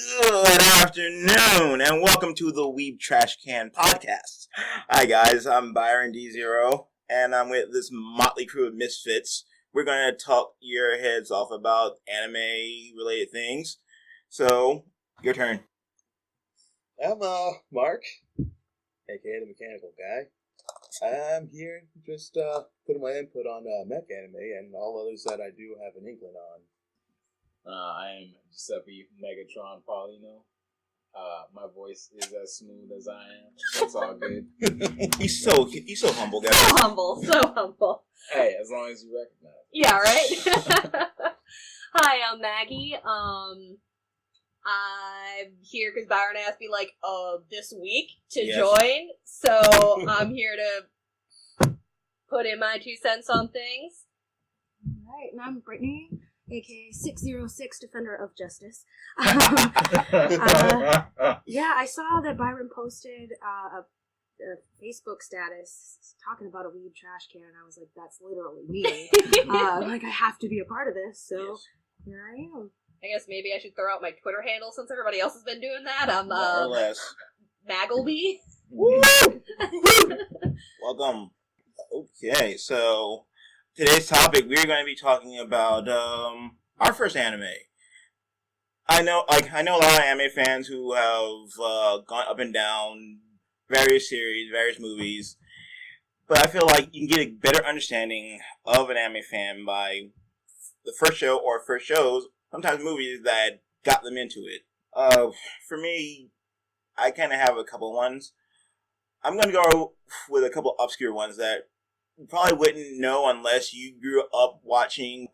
Good afternoon, and welcome to the Weeb Trash Can Podcast. Hi guys, I'm Byron D0, and I'm with this motley crew of misfits. We're going to talk your heads off about anime-related things. So, your turn. I'm Mark, aka the Mechanical Guy. I'm here just putting my input on mech anime and all others that I do have an inkling on. I am Giuseppe Megatron Paulino. My voice is as smooth as I am. That's all good. He's so humble, guys. So humble. Hey, as long as you recognize. Yeah, right? Hi, I'm Maggie. I'm here because Byron asked me, this week to join. So I'm here to put in my 2 cents on things. Alright, and I'm Brittany, aka 606 Defender of Justice. Yeah, I saw that Byron posted a Facebook status talking about a weed trash can, and I was like, that's literally me. I have to be a part of this, so here I am. I guess maybe I should throw out my Twitter handle since everybody else has been doing that. I'm More or less. Maggleby. Woo! Welcome. Okay, so today's topic, we're going to be talking about our first anime. I know a lot of anime fans who have gone up and down various series, various movies, but I feel like you can get a better understanding of an anime fan by the first show or first shows, sometimes movies that got them into it. For me, I kind of have a couple ones. I'm going to go with a couple obscure ones that you probably wouldn't know unless you grew up watching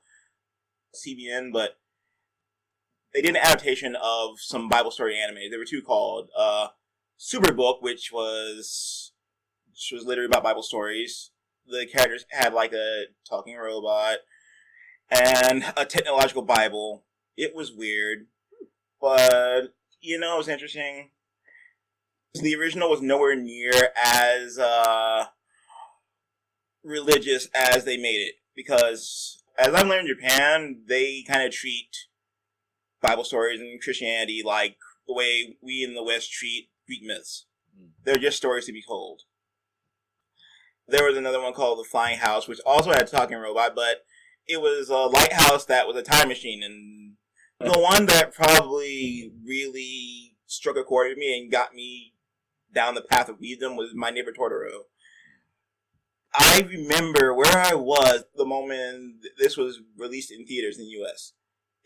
CBN, but they did an adaptation of some Bible story anime. There were two called Superbook, which was literally about Bible stories. The characters had like a talking robot and a technological Bible. It was weird, but it was interesting. The original was nowhere near as religious as they made it, because as I've learned in Japan, they kind of treat Bible stories and Christianity like the way we in the West treat Greek myths. They're just stories to be told. There was another one called The Flying House, which also had a talking robot, but it was a lighthouse that was a time machine. And the one that probably really struck a chord with me and got me down the path of wisdom was My Neighbor Totoro. I remember where I was the moment this was released in theaters in the U.S.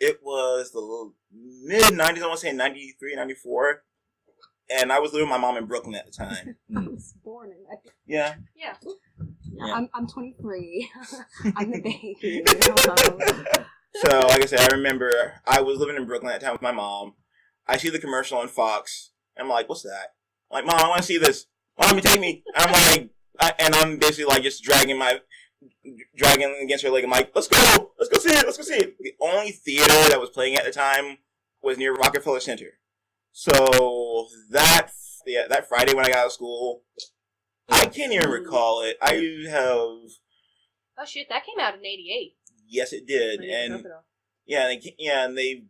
It was the mid-90s, I want to say 93, 94. And I was living with my mom in Brooklyn at the time. I was born in that. Yeah. I'm 23. I'm the baby. So, like I said, I remember I was living in Brooklyn at the time with my mom. I see the commercial on Fox. And I'm like, what's that? I'm like, Mom, I want to see this. Mom, you take me. And I'm like, I'm basically like just dragging against her leg. I'm like, let's go see it. The only theater that was playing at the time was near Rockefeller Center. So that Friday when I got out of school, I can't even recall it. I have. Oh shit, that came out in '88. Yes, it did, and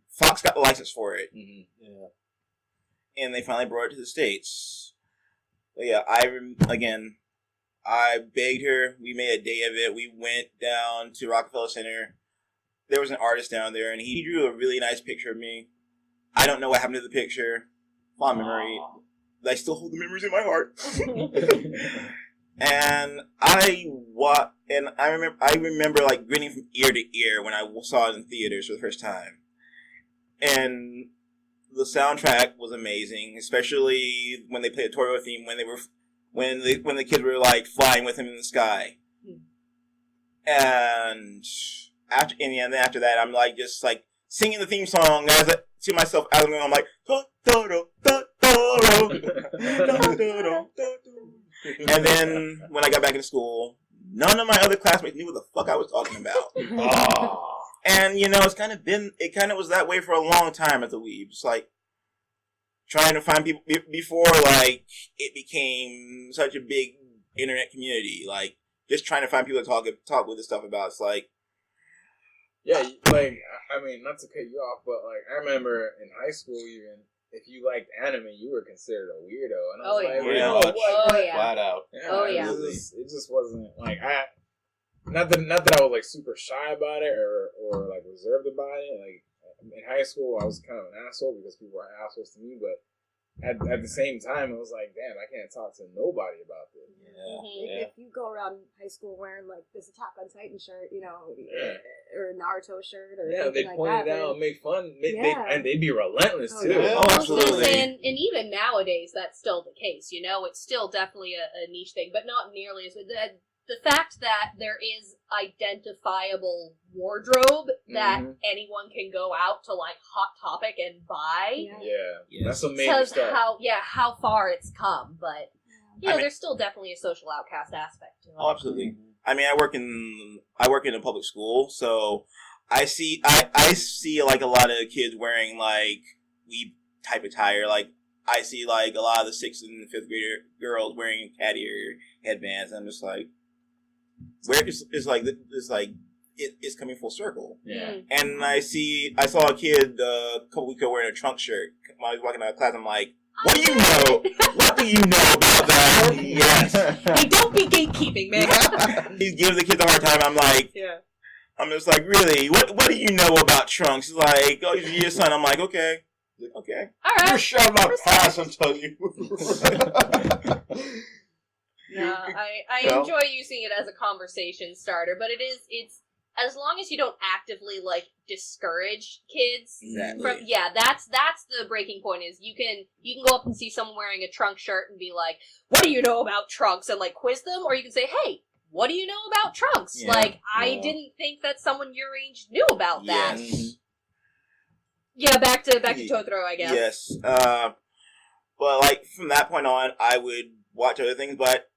Fox got the license for it. Mm-hmm. Yeah. And they finally brought it to the States. But yeah, I begged her. We made a day of it. We went down to Rockefeller Center. There was an artist down there, and he drew a really nice picture of me. I don't know what happened to the picture. Fond memory. I still hold the memories in my heart. And I remember like grinning from ear to ear when I saw it in theaters for the first time. And the soundtrack was amazing, especially when they played a Toro theme when the kids were like flying with him in the sky. And after that, I'm like just like singing the theme song to myself as I'm going. I'm like, Totoro, Totoro, Totoro. And then when I got back into school, none of my other classmates knew what the fuck I was talking about. And it kind of was that way for a long time at the Weeb. It's like trying to find people before like it became such a big internet community. Like just trying to find people to talk with this stuff about. It's like Yeah, like I mean, not to cut you off, but like I remember in high school, even if you liked anime, you were considered a weirdo, and I was like, Yeah. what? Oh yeah. Flat out. Oh, yeah. It just wasn't like not that I was like super shy about it or like reserved about it. Like in high school, I was kind of an asshole because people were assholes to me, but at the same time, it was like, damn, I can't talk to nobody about this. If you go around high school wearing like this Attack on Titan shirt, Yeah. or a Naruto shirt, or Yeah, anything they like point that, it out, then- make fun, Yeah. and they'd be relentless Oh, too. yeah. Oh, absolutely. And even nowadays, that's still the case. It's still definitely a niche thing, but not nearly as the fact that there is identifiable wardrobe that Mhm. anyone can go out to like Hot Topic and buy Yeah. Yeah, Yes. that's some major tells stuff. how far it's come. But I mean- there's still definitely a social outcast aspect to it. Oh, absolutely. I mean, I work in a public school, so I see like a lot of kids wearing like Weeb type attire. Like I see like a lot of the 6th and 5th grader girls wearing cat ear headbands. And I'm just like, where is it's coming full circle. Yeah. Mm. And I saw a kid a couple weeks ago wearing a trunk shirt. When I was walking out of class, I'm like, what do you know? What do you know about that? Yes. Hey, don't be gatekeeping, man. He gives the kids a hard time. I'm like, Yeah. I'm just like, really? What do you know about trunks? He's like, oh, he's your son. I'm like, okay. All You right. shall not pass until you. No, I No. enjoy using it as a conversation starter, but it's as long as you don't actively like discourage kids Exactly. from that's the breaking point is you can go up and see someone wearing a trunk shirt and be like, what do you know about trunks, and like quiz them, or you can say, hey, what do you know about trunks? Yeah. Like I Yeah. didn't think that someone your age knew about that. Yes. Yeah, back to Totoro, I guess. Yes. But like from that point on, I would watch other things, but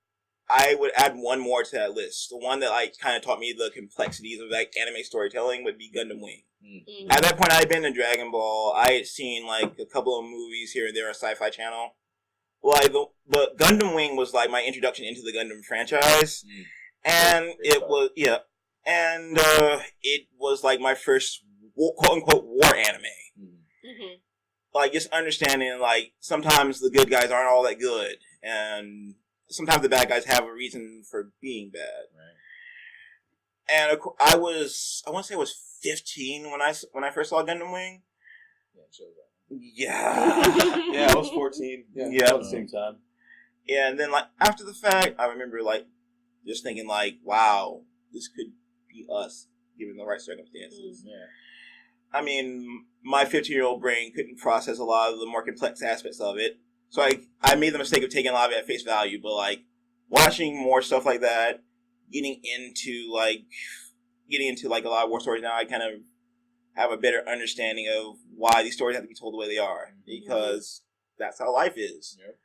I would add one more to that list. The one that like kind of taught me the complexities of like anime storytelling would be Gundam Wing. Mhm. At that point, I had been to Dragon Ball. I had seen like a couple of movies here and there on Sci-Fi Channel. But Gundam Wing was like my introduction into the Gundam franchise, and it was like my first quote unquote war anime. Mhm. Like just understanding like sometimes the good guys aren't all that good, and sometimes the bad guys have a reason for being bad. Right. And I want to say I was 15 when I first saw Gundam Wing. Yeah, it shows that. Yeah. Yeah, I was 14. Yeah, Yeah. about the same time. Yeah, and then like after the fact, I remember like just thinking like, wow, this could be us given the right circumstances. Yeah. I mean, my 15-year-old brain couldn't process a lot of the more complex aspects of it. So I made the mistake of taking a lot of it at face value, but like watching more stuff like that, getting into like a lot of war stories now, I kind of have a better understanding of why these stories have to be told the way they are, because that's how life is. Yep.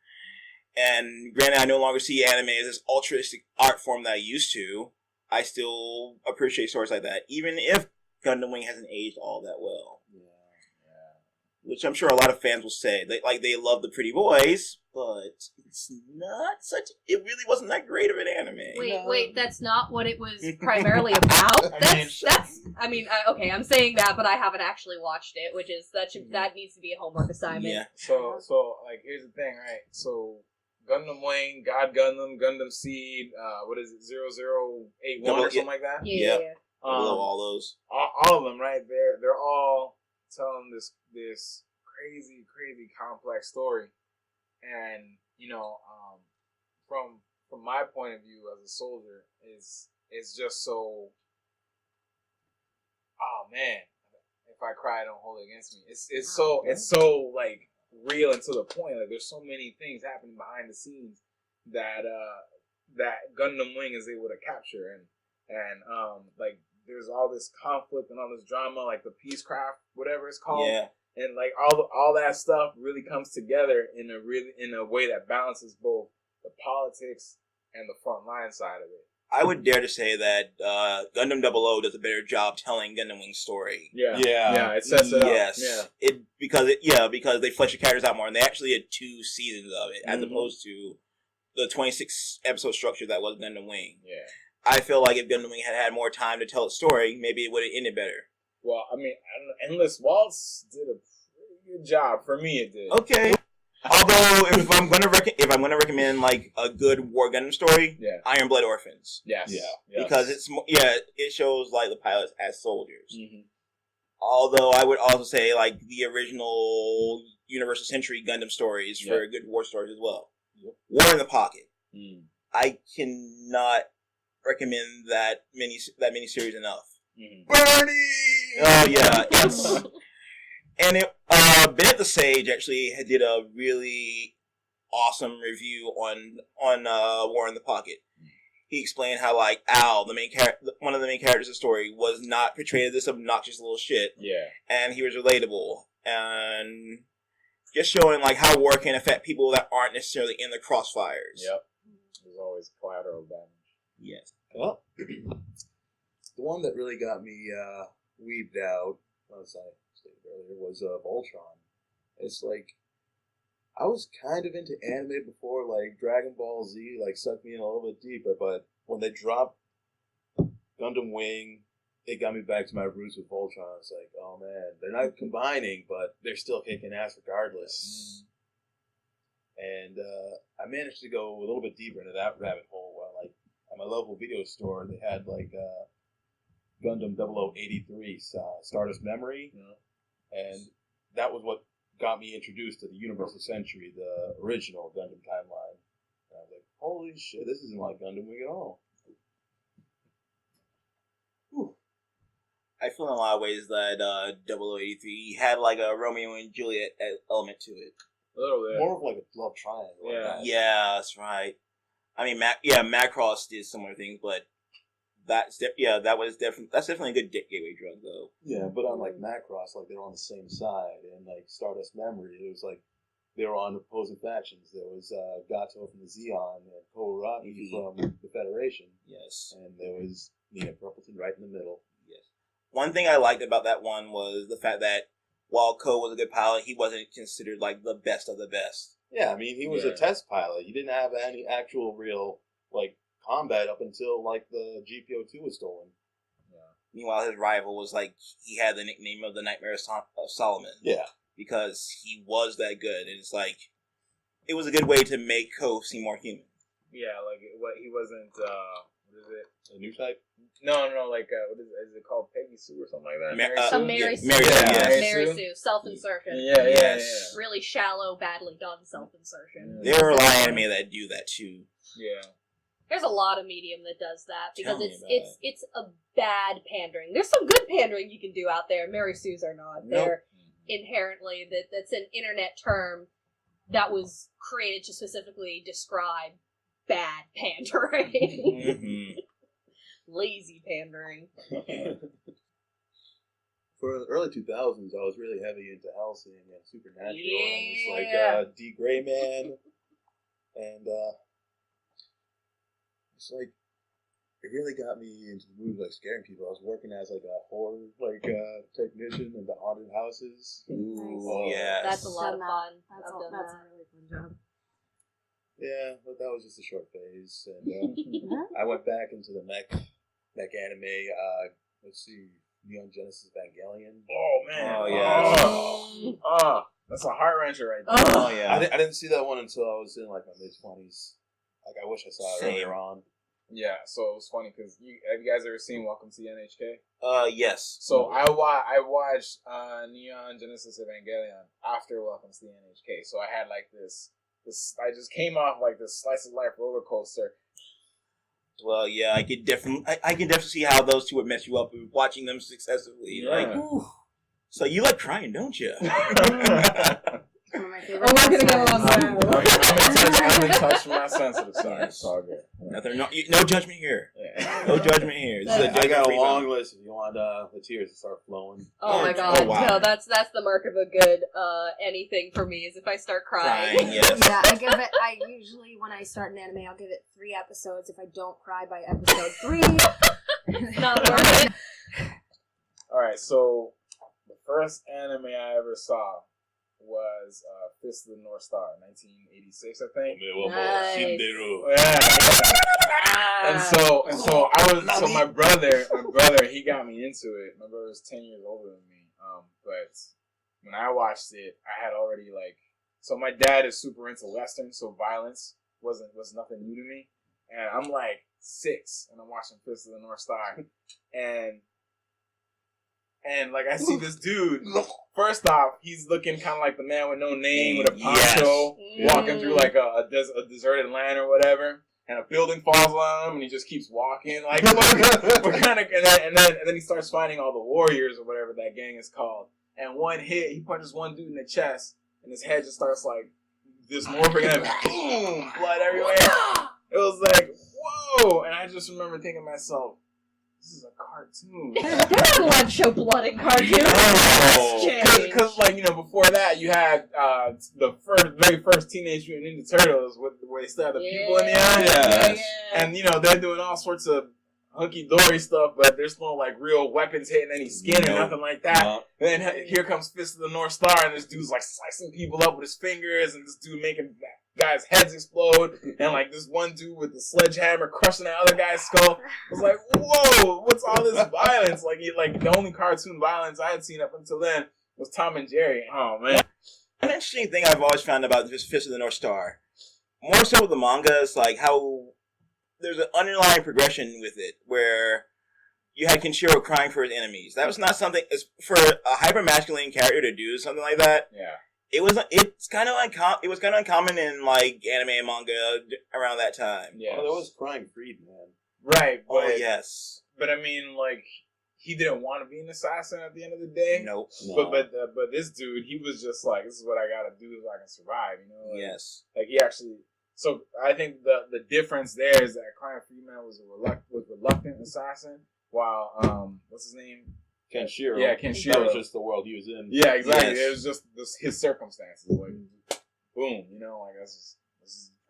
And granted, I no longer see anime as this altruistic art form that I used to. I still appreciate stories like that, even if Gundam Wing hasn't aged all that well. Yeah. Which I'm sure a lot of fans will say. They love the pretty boys, but it really wasn't that great of an anime. Wait, that's not what it was primarily about. Okay, I'm saying that, but I haven't actually watched it, which is that needs to be a homework assignment. Yeah. So like here's the thing, right? So Gundam Wing, God Gundam, Gundam Seed, what is it, 0081 or something like that? Yeah. Below all those. All of them, right? They're all telling this crazy complex story, and from my point of view as a soldier, it's just so. Oh man, if I cry, don't hold it against me. It's so like real and to the point. Like there's so many things happening behind the scenes that Gundam Wing is able to capture, and like there's all this conflict and all this drama, like the Peacecraft, whatever it's called. Yeah. And like all that stuff really comes together in a way that balances both the politics and the front line side of it. I would dare to say that Gundam 00 does a better job telling Gundam Wing's story. Yeah, Yeah. it sets it Yes. up. Yeah, because they flesh the characters out more, and they actually had 2 seasons of it, as Mhm. opposed to the 26 episode structure that was Gundam Wing. Yeah. I feel like if Gundam Wing had had more time to tell its story, maybe it would have ended better. Well, I mean, I don't know, Endless Waltz did a pretty good job. For me, it did. Okay. Although, if I'm gonna recommend like a good War Gundam story, Iron Blood Orphans. Yes. Yeah. Yes. Because it shows like the pilots as soldiers. Mm-hmm. Although I would also say like the original Universal Century Gundam stories for good war stories as well. Yep. War in the Pocket. Mm. I cannot recommend that miniseries enough. Mm. Bernie! Oh yeah, and Bennett the Sage actually did a really awesome review on War in the Pocket. He explained how like Al, one of the main characters of the story, was not portrayed as this obnoxious little shit. Yeah, and he was relatable, and just showing like how war can affect people that aren't necessarily in the crossfires. Yep, there's always collateral damage. Yes. Well, the one that really got me weaved out, as I stated earlier, was Voltron. It's like, I was kind of into anime before, like Dragon Ball Z, like sucked me in a little bit deeper, but when they dropped Gundam Wing, it got me back to my roots with Voltron. It's like, oh man, they're not combining, but they're still kicking ass regardless. And I managed to go a little bit deeper into that rabbit hole. Like at my local video store, they had like Gundam 0083 Stardust Memory, and that was what got me introduced to the Universal Century, the original Gundam timeline. And I was like, holy shit, this isn't like Gundam Wing at all. Whew. I feel in a lot of ways that 0083 had like a Romeo and Juliet element to it. A little bit. More of like a love triangle. Yeah. Yeah, that's right. I mean, Macross did similar things, but that's definitely a good gateway drug though. Yeah, but unlike Macross, like they're on the same side, and like Stardust Memory, it was like they were on opposing factions. There was Gato from the Zeon and Kouraki from the Federation. Yes, and there was Nina Purpleton right in the middle. Yes. One thing I liked about that one was the fact that while Ko was a good pilot, he wasn't considered like the best of the best. Yeah, I mean he was a test pilot. He didn't have any actual real like combat up until like the GPO2 was stolen. Yeah. Meanwhile, his rival was like he had the nickname of the Nightmare of Solomon. Yeah, because he was that good, and it's like it was a good way to make Ko seem more human. Yeah, like what he wasn't. What is it? A new type? No. Like what is it called? Peggy Sue or something like that? Mary Sue. Mary Sue. Self-insertion. Yeah. Really shallow, badly done self-insertion. There are a lot of anime that do that too. Yeah. There's a lot of medium that does that because it's a bad pandering. There's some good pandering you can do out there. Mary Sue's are not. Nope. They're inherently that's an internet term that was created to specifically describe bad pandering. Mm-hmm. Lazy pandering. For the early 2000s, I was really heavy into Hellsing and Supernatural. Yeah. And it's like D. Gray Man, and it's like it really got me into the mood of like scaring people. I was working as like a horror technician in the haunted houses. Ooh, yes. That's a lot of fun. That's a really fun job. Yeah, but that was just a short phase, and I went back into the mech anime. Let's see, Neon Genesis Evangelion. Oh man! Oh yeah! That's a heart wrencher right there. Oh yeah! I didn't see that one until I was in like my mid-20s. Like I wish I saw it earlier on. Yeah, so it was funny because have you guys ever seen Welcome to the NHK? Yes. So I watched Neon Genesis Evangelion after Welcome to the NHK. So I had like this I just came off like this slice of life roller coaster. Well, yeah, I can definitely see how those two would mess you up watching them successively. Yeah. Like, ooh. So you like crying, don't you? One of my favorite. Oh, we're gonna get along I'm in touch with my sensitive side. It's all good. No judgment here. Yeah. No judgment here. This is a I got a judgment-free long zone. list if you want the tears to start flowing. Oh my god! Oh, wow. No, that's the mark of a good anything for me is if I start crying. Crying, yes. Yeah, I usually, when I start an anime, I'll give it 3 episodes. If I don't cry by episode 3, It's not worth it. Alright, so the first anime I ever saw was Fist of the North Star, 1986, I think. Nice. Yeah. And so my brother, he got me into it. My brother was 10 years older than me. But when I watched it, I had already so my dad is super into Western, so violence was nothing new to me. And I'm 6, and I'm watching Fist of the North Star, and I see this dude. First off, he's looking kind of like the man with no name with a poncho, walking through a deserted land or whatever, and a building falls on him, and he just keeps walking. What kind of? And then he starts fighting all the warriors or whatever that gang is called. And one hit, he punches one dude in the chest, and his head just starts dysmorphing, and boom, blood everywhere. It was whoa! And I just remember thinking to myself, this is a cartoon. They're not allowed to show blood in cartoons. Because before that, you had the very first Teenage Mutant Ninja Turtles where they still had the people in the eye. Yeah. And, they're doing all sorts of hunky-dory stuff, but there's no, real weapons hitting any skin or nothing like that. No. And then here comes Fist of the North Star, and this dude's, slicing people up with his fingers, and this dude making guys' heads explode, and, this one dude with the sledgehammer crushing that other guy's skull. I was whoa, what's all this violence? The only cartoon violence I had seen up until then was Tom and Jerry. Oh, man. An interesting thing I've always found about this Fist of the North Star, more so with the manga, is how there's an underlying progression with it, where you had Kenshiro crying for his enemies. That was not something, for a hyper-masculine character to do something like that. Yeah. It was kind of uncommon in anime and manga around that time. Yeah. Well, there was crying freed, man. Right. But, yes. But I mean, he didn't want to be an assassin at the end of the day. Nope. No. But this dude, he was just this is what I gotta do so I can survive. Yes. He actually. So I think the difference there is that Crying Freeman was a reluctant assassin, while what's his name? Kenshiro. Yeah, Kenshiro. That was just the world he was in. Yeah, exactly. Yes. It was just his circumstances. Boom.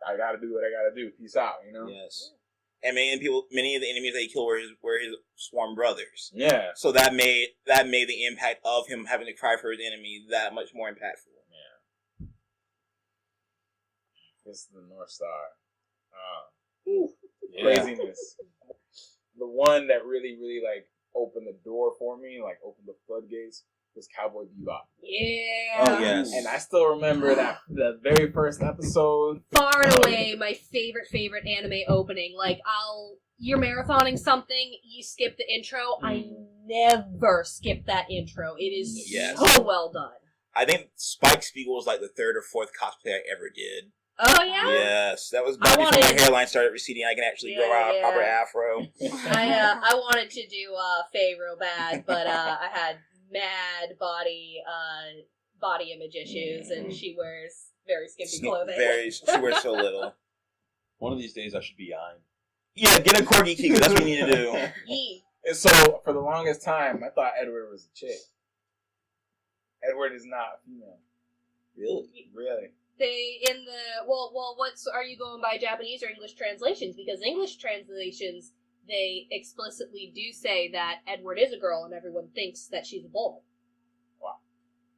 I gotta do what I gotta do. Peace out. Yes. And many of the enemies that he killed were his sworn brothers. Yeah. So that made the impact of him having to cry for his enemy that much more impactful. Yeah. It's the North Star. Craziness. The one that really, really opened the door for me, opened the floodgates, was Cowboy Bebop. Yeah. Oh yes. And I still remember the very first episode. Far and away my favorite anime opening. You're marathoning something, you skip the intro. I never skip that intro. It is so well done. I think Spike Spiegel was the third or fourth cosplay I ever did. Oh yeah? Yes, that was back before my hairline started receding. I can actually grow out a proper afro. I wanted to do Faye real bad, but I had mad body image issues, and she wears very skimpy clothing. She wears so little. One of these days I should be Ein. Yeah, get a corgi key. That's what you need to do. And so for the longest time, I thought Edward was a chick. Edward is not a female. Really. What's are you going by Japanese or English translations? Because English translations, they explicitly do say that Edward is a girl, and everyone thinks that she's a boy. Wow.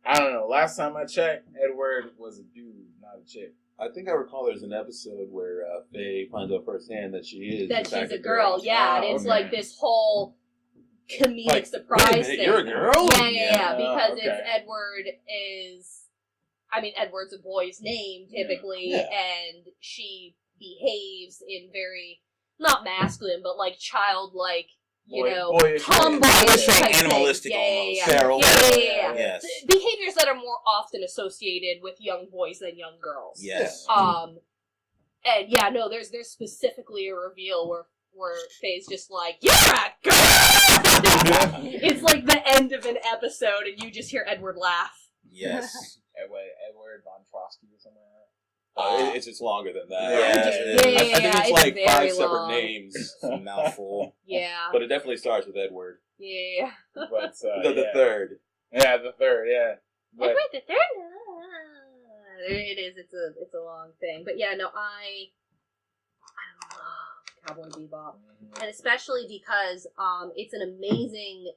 I don't know. Last time I checked, Edward was a dude, not a chick. I think I recall there's an episode where Faye finds out firsthand that she is she's a girl. Yeah, and it's this whole comedic surprise thing. You're a girl? Yeah. Because it's Edward is. Edward's a boy's name, typically, and she behaves in very, not masculine, but, childlike, tomboyish type animalistic thing. almost. Feral. Yeah. Yes. Behaviors that are more often associated with young boys than young girls. Yes. There's specifically a reveal where Faye's just you're a girl! It's the end of an episode, and you just hear Edward laugh. Yes. Edward Von Trotsky or something like that. It's longer than that. Yeah. I think it's 5 separate names. It's a mouthful. Yeah. But it definitely starts with Edward. Yeah. But the third. Yeah, the third. Yeah. But, Edward the third. It is. It's a long thing. But yeah, no, I love Cowboy Bebop, and especially because it's an amazing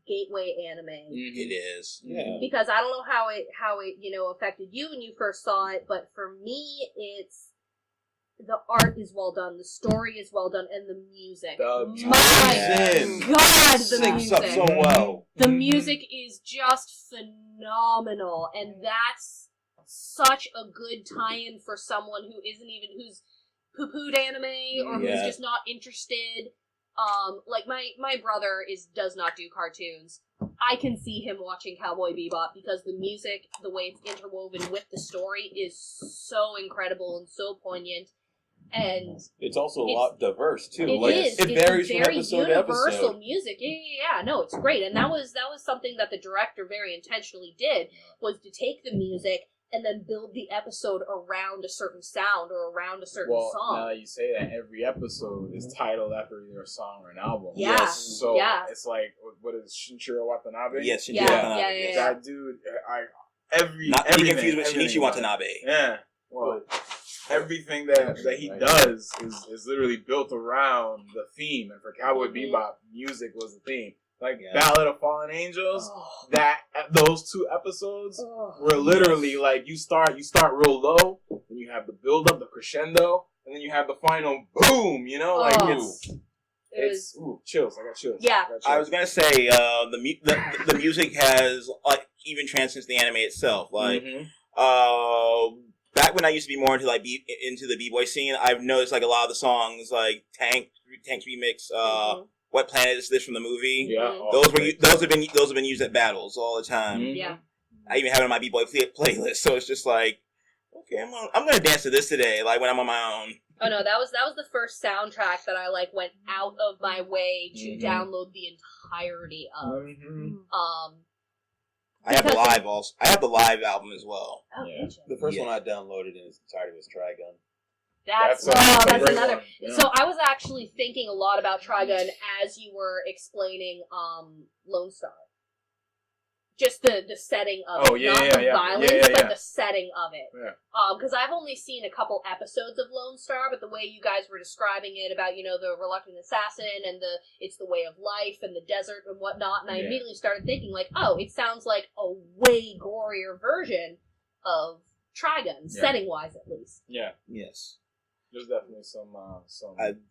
gateway anime. It is. Yeah. Because I don't know how it affected you when you first saw it, but for me, it's the art is well done, the story is well done, and the music. My God, the syncs up music. so well. The music is just phenomenal, and that's such a good tie-in for someone who's poo-pooed anime or who's just not interested. Like my brother does not do cartoons. I can see him watching Cowboy Bebop because the music, the way it's interwoven with the story, is so incredible and so poignant. And it's also a lot diverse too. It varies very from episode to universal episode. music. Yeah. No, it's great, and that was something that the director very intentionally did, was to take the music and then build the episode around a certain sound or around a certain song. Now that you say that, every episode is titled after either a song or an album. Yeah. Yes. So Yeah. it's like, what is Shinichiro Watanabe? Yes, Shinichiro Yeah. Watanabe. Yeah. That dude, Not to be everything, confused with Shinichi everything. Watanabe. Yeah. Well, everything that he does is literally built around the theme, and for Cowboy Bebop, music was the theme. Like Ballad of Fallen Angels, those 2 episodes were literally like you start real low, and you have the build up, the crescendo, and then you have the final boom. It's chills. I got chills. Yeah. I was gonna say the music has like even transcends the anime itself. Like back when I used to be more into into the b-boy scene, I've noticed like a lot of the songs like Tank's remix, What Planet Is This from the movie. Yeah, those have been used at battles all the time. Yeah. I even have it on my b-boy playlist, so it's just like, okay, I'm gonna dance to this today, like when I'm on my own. Oh no, that was the first soundtrack that I went out of my way to download the entirety of. I have the live also. I have the live album as well. Oh, Yeah. The first one I downloaded in its entirety was Trigun. That's a great another. one. Yeah. So I was actually thinking a lot about Trigun as you were explaining Lone Star. Just the setting of it, not the violence, but the setting of it. Yeah. Because I've only seen a couple episodes of Lone Star, but the way you guys were describing it about the reluctant assassin and it's the way of life and the desert and whatnot, and I immediately started thinking it sounds like a way gorier version of Trigun, setting wise at least. Yeah. Yes. There's definitely some.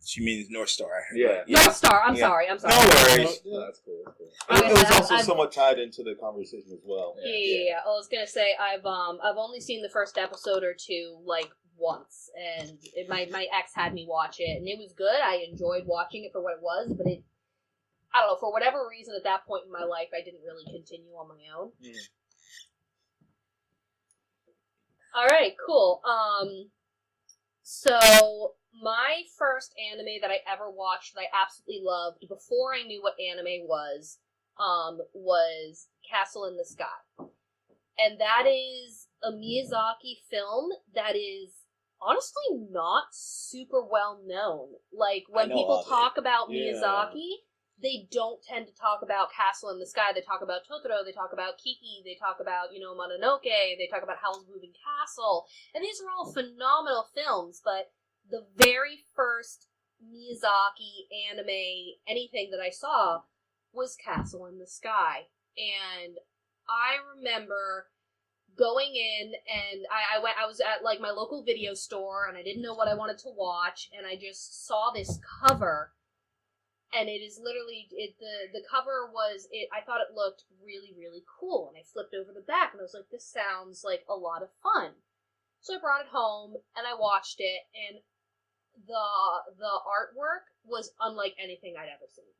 She means North Star. Yeah. North Star. I'm sorry. No worries. Yeah, that's cool. That's cool. It was also somewhat tied into the conversation as well. Yeah. I was gonna say I've only seen the first episode or 2 once, and my ex had me watch it, and it was good. I enjoyed watching it for what it was, but I don't know, for whatever reason at that point in my life I didn't really continue on my own. All right, cool. So my first anime that I ever watched that I absolutely loved before I knew what anime was Castle in the Sky. And that is a Miyazaki film that is honestly not super well known. Like, when people talk about Miyazaki, they don't tend to talk about Castle in the Sky. They talk about Totoro, they talk about Kiki, they talk about, Mononoke, they talk about Howl's Moving Castle. And these are all phenomenal films, but the very first Miyazaki anime, anything that I saw, was Castle in the Sky. And I remember going in, and I was at my local video store, and I didn't know what I wanted to watch, and I just saw this cover. And it is literally, the cover was, I thought it looked really, really cool. And I flipped over the back and I was like, this sounds like a lot of fun. So I brought it home and I watched it, and the artwork was unlike anything I'd ever seen.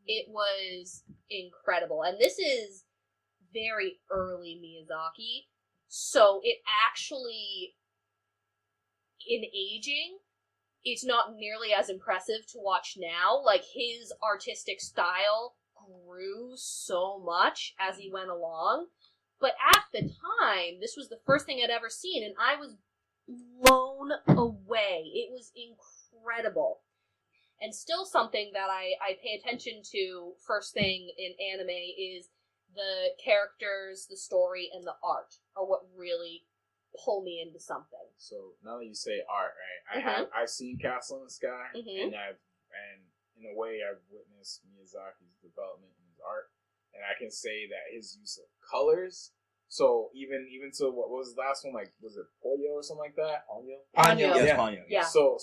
It was incredible. And this is very early Miyazaki. So it actually, in aging, it's not nearly as impressive to watch now. Like, his artistic style grew so much as he went along. But at the time, this was the first thing I'd ever seen, and I was blown away. It was incredible. And still something that I pay attention to first thing in anime is the characters, the story, and the art are what really pull me into something. So now that you say art, right? I've seen Castle in the Sky, and in a way I've witnessed Miyazaki's development in his art. and I can say that his use of colors. So even to what was the last one, like, was it Pollo or something like that? Ponyo. Yes, Yeah. Ponyo. Yeah. So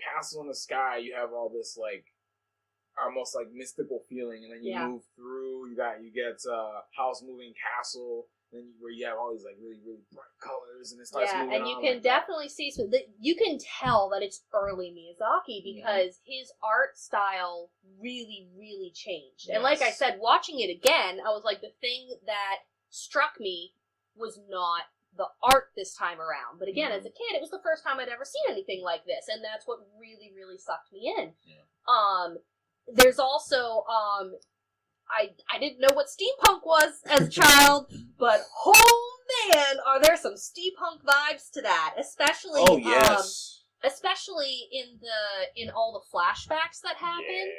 Castle in the Sky, you have all this like almost like mystical feeling, and then you move through. You get House Moving Castle, then where you have all these like really really bright colors, and it starts moving and on you can like definitely see. So you can tell that it's early Miyazaki because his art style really really changed. And like I said, watching it again, I was like, the thing that struck me was not the art this time around. But again, as a kid, it was the first time I'd ever seen anything like this, and that's what really really sucked me in. There's also I didn't know what steampunk was as a child, but oh man, are there some steampunk vibes to that? Especially Oh yes. Especially in all the flashbacks that happen.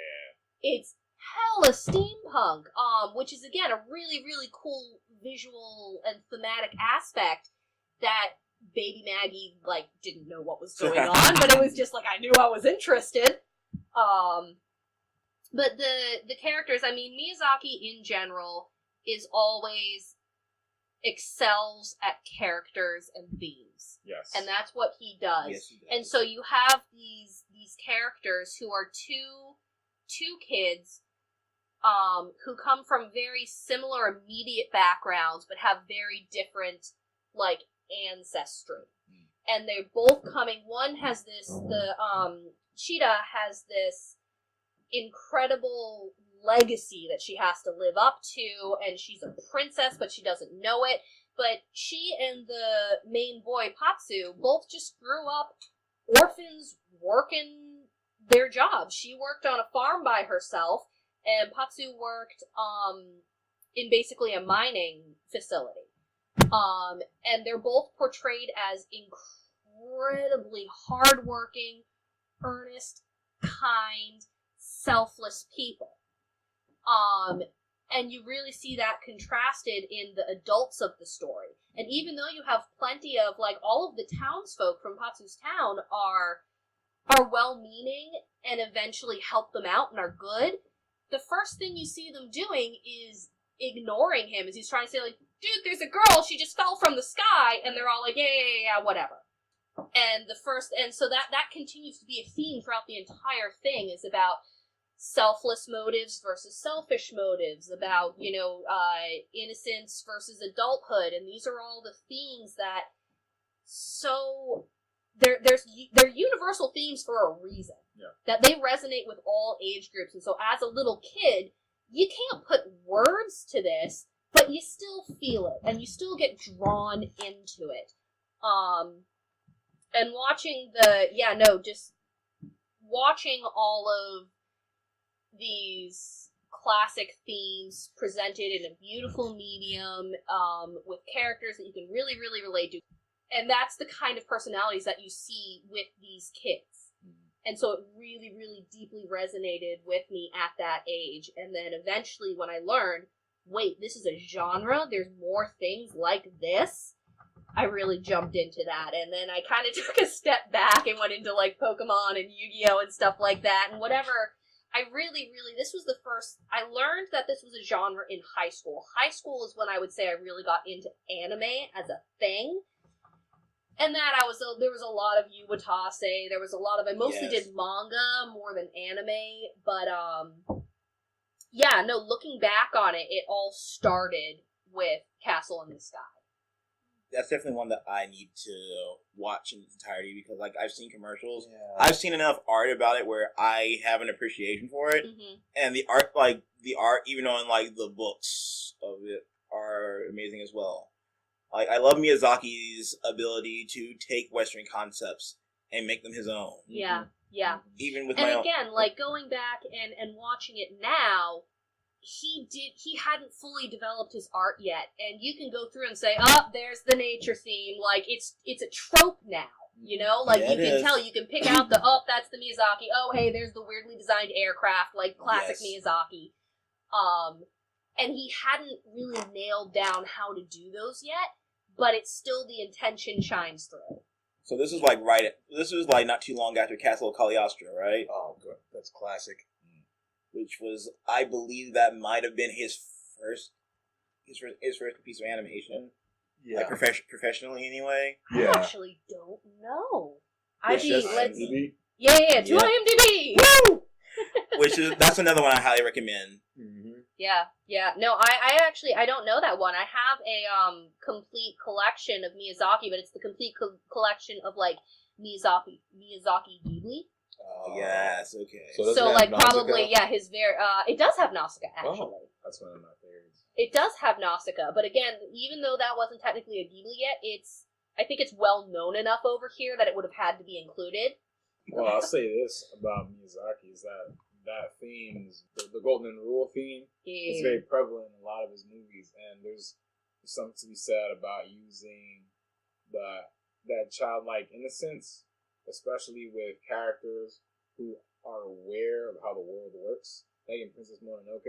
It's hella steampunk. Which is again a really, really cool visual and thematic aspect that baby Maggie like didn't know what was going on, but it was just like I knew I was interested. But the characters, I mean, Miyazaki in general is always excels at characters and themes. Yes. And that's what he does. Yes, he does. And so you have these characters who are two kids who come from very similar immediate backgrounds but have very different like ancestry. And they're both coming, one has this Cheetah has this incredible legacy that she has to live up to, and she's a princess but she doesn't know it. But she and the main boy Patsu both just grew up orphans working their jobs. She worked on a farm by herself, and Patsu worked in basically a mining facility. And they're both portrayed as incredibly hardworking, earnest, kind, selfless people. And you really see that contrasted in the adults of the story. And even though you have plenty of, like, all of the townsfolk from Patsu's town are well-meaning and eventually help them out and are good, the first thing you see them doing is ignoring him as he's trying to say, like, dude, there's a girl, she just fell from the sky, and they're all like, yeah, whatever. And so that continues to be a theme throughout the entire thing, is about selfless motives versus selfish motives, about, innocence versus adulthood, and these are all the themes that they're universal themes for a reason. Yeah. That they resonate with all age groups, and so as a little kid, you can't put words to this, but you still feel it, and you still get drawn into it. And just watching all of these classic themes presented in a beautiful medium, with characters that you can really, really relate to. And that's the kind of personalities that you see with these kids. And so it really, really deeply resonated with me at that age. And then eventually when I learned, wait, this is a genre, there's more things like this, I really jumped into that. And then I kind of took a step back and went into like Pokemon and Yu-Gi-Oh! And stuff like that. And whatever, I really, really, this was the first, I learned that this was a genre in high school. High school is when I would say I really got into anime as a thing. And that there was a lot of Yuwatase, there was a lot of, I mostly did manga more than anime, but, looking back on it, it all started with Castle in the Sky. That's definitely one that I need to watch in its entirety, because, like, I've seen commercials. Yeah. I've seen enough art about it where I have an appreciation for it. Mm-hmm. And the art, even on, like, the books of it are amazing as well. Like, I love Miyazaki's ability to take Western concepts and make them his own. Yeah, yeah. Even with and again, like, going back and watching it now, he hadn't fully developed his art yet, and you can go through and say, oh, there's the nature theme, like, it's a trope now, you know? Like, you can tell, you can pick out that's the Miyazaki, oh, hey, there's the weirdly designed aircraft, like, classic Miyazaki. And he hadn't really nailed down how to do those yet, but it's still the intention shines through. So this is like not too long after Castle of Cagliostro, right? Oh, good. That's classic. Which was, I believe that might have been his his first piece of animation, Yeah. like professionally anyway. I Yeah. actually don't know. It's just- Yeah, to Yeah. IMDb. Woo! That's another one I highly recommend. Mm-hmm. Yeah. No, I actually I don't know that one. I have a complete collection of Miyazaki, but it's the complete collection of like Miyazaki Ghibli. Oh yes, okay. So does So it have like Nausicaa? probably it does have Nausicaa actually. Oh. That's one of my favorites. It does have Nausicaa, but again, even though that wasn't technically a Ghibli yet, I think it's well known enough over here that it would have had to be included. Well, I'll say this about Miyazaki is that theme, the Golden Rule theme, is very prevalent in a lot of his movies, and there's something to be said about using that childlike innocence, especially with characters who are aware of how the world works. Like in Princess Mononoke,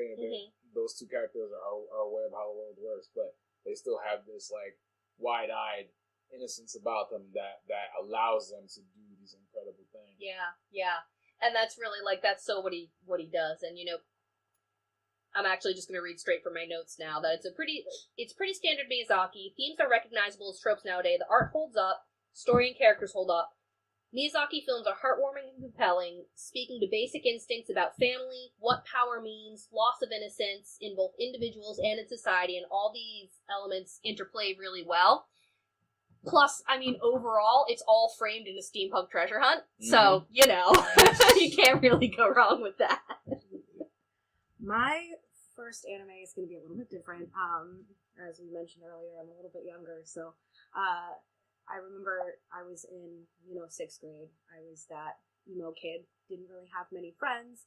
those two characters are aware of how the world works, but they still have this like wide-eyed innocence about them that allows them to do these incredible things. Yeah. And that's really that's so what he does. And I'm actually just gonna read straight from my notes now that it's pretty standard Miyazaki. Themes are recognizable as tropes nowadays. The art holds up, story and characters hold up. Miyazaki films are heartwarming and compelling, speaking to basic instincts about family, what power means, loss of innocence in both individuals and in society, and all these elements interplay really well. Plus, I mean, overall, it's all framed in a steampunk treasure hunt, so, you can't really go wrong with that. My first anime is going to be a little bit different. As we mentioned earlier, I'm a little bit younger, so I remember I was in, 6th grade. I was that emo kid, didn't really have many friends,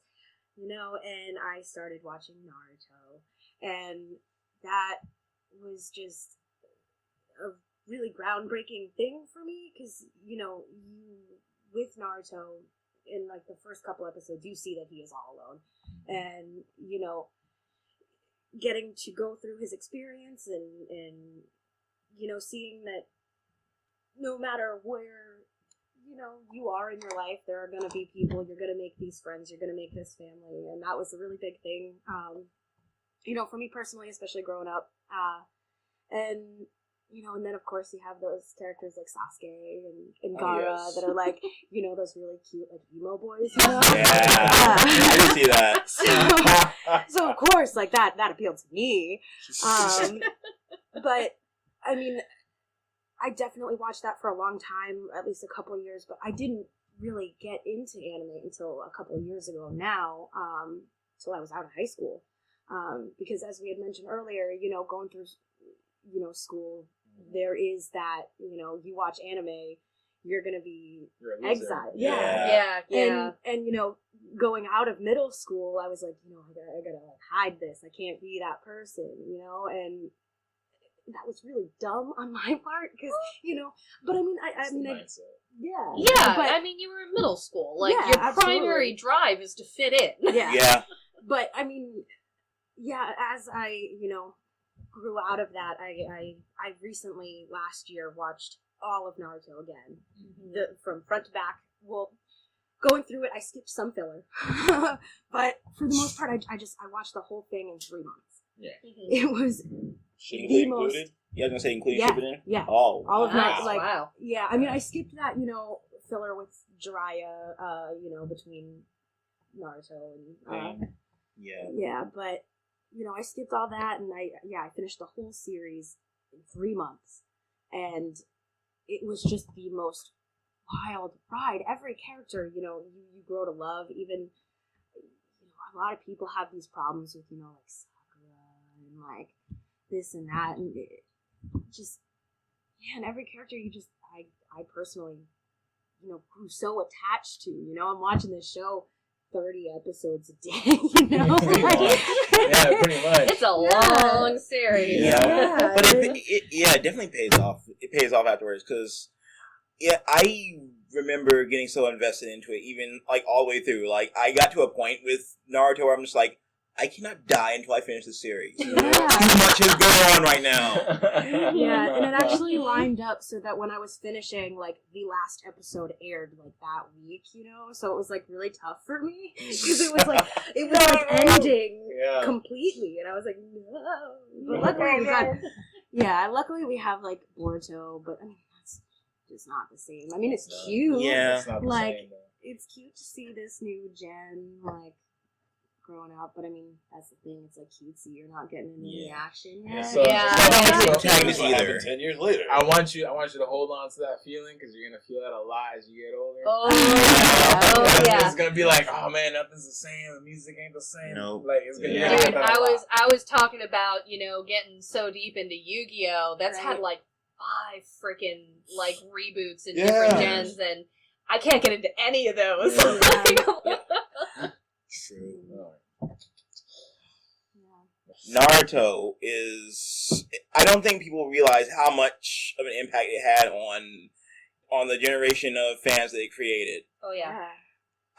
and I started watching Naruto. And that was just a really groundbreaking thing for me, because, with Naruto, in, like, the first couple episodes, you see that he is all alone. And, getting to go through his experience and seeing that no matter where, you are in your life, there are going to be people, you're going to make these friends, you're going to make this family, and that was a really big thing, for me personally, especially growing up, and then of course you have those characters like Sasuke and Gaara that are like, those really cute, like, emo boys, Yeah, I can see that. So of course, like, that appealed to me, but, I mean, I definitely watched that for a long time, at least a couple of years, but I didn't really get into anime until a couple of years ago now, until I was out of high school. Because as we had mentioned earlier, going through, school, there is that, you watch anime, you're going to be exiled. Yeah. And, going out of middle school, I was like, I gotta like, hide this. I can't be that person, and that was really dumb on my part, because but I mean, yeah. But I mean, you were in middle school, like, your primary drive is to fit in. Yeah. But I mean, as I grew out of that, I recently last year watched all of Naruto again, from front to back. Well, going through it, I skipped some filler, but for the most part, I watched the whole thing in 3 months. Yeah. It was the most. Yeah, I was gonna say including shipping in. Yeah. Oh, all of that, like, wow. Yeah. I mean, I skipped that, filler with Jiraiya, between Naruto and yeah, but I skipped all that, and I finished the whole series in 3 months, and it was just the most wild ride. Every character, you grow to love. Even a lot of people have these problems with like Sakura and like this and that, and it just and every character I personally grew so attached to. I'm watching this show 30 episodes a day, Pretty much. Yeah, pretty much. It's a long series. Yeah. But it definitely pays off. It pays off afterwards, because I remember getting so invested into it, even like all the way through. Like, I got to a point with Naruto where I'm just like, I cannot die until I finish the series. Yeah. Too much is going on right now. Yeah, and it actually lined up so that when I was finishing, like, the last episode aired, like, that week, you know? So it was, like, really tough for me. Because it was, like, ending completely. And I was like, no. But luckily we got... Yeah, luckily we have, like, Boruto, but, I mean, that's just not the same. I mean, it's cute. Yeah. It's not the Like, same, though. it's cute to see this new gen, like, growing up, but I mean, that's the thing, it's like cutesy, you're not getting any action yet. So, Protagonist What either. happened 10 years later. I want you to hold on to that feeling because you're gonna feel that a lot as you get older. Oh yeah. It's gonna be like, oh man, nothing's the same. The music ain't the same. Nope. Like it's gonna. Yeah. Dude, I was talking about, you know, getting so deep into Yu-Gi-Oh! That's had like 5 freaking like reboots in different gens, and I can't get into any of those. True. Naruto is... I don't think people realize how much of an impact it had on the generation of fans that it created. Oh yeah.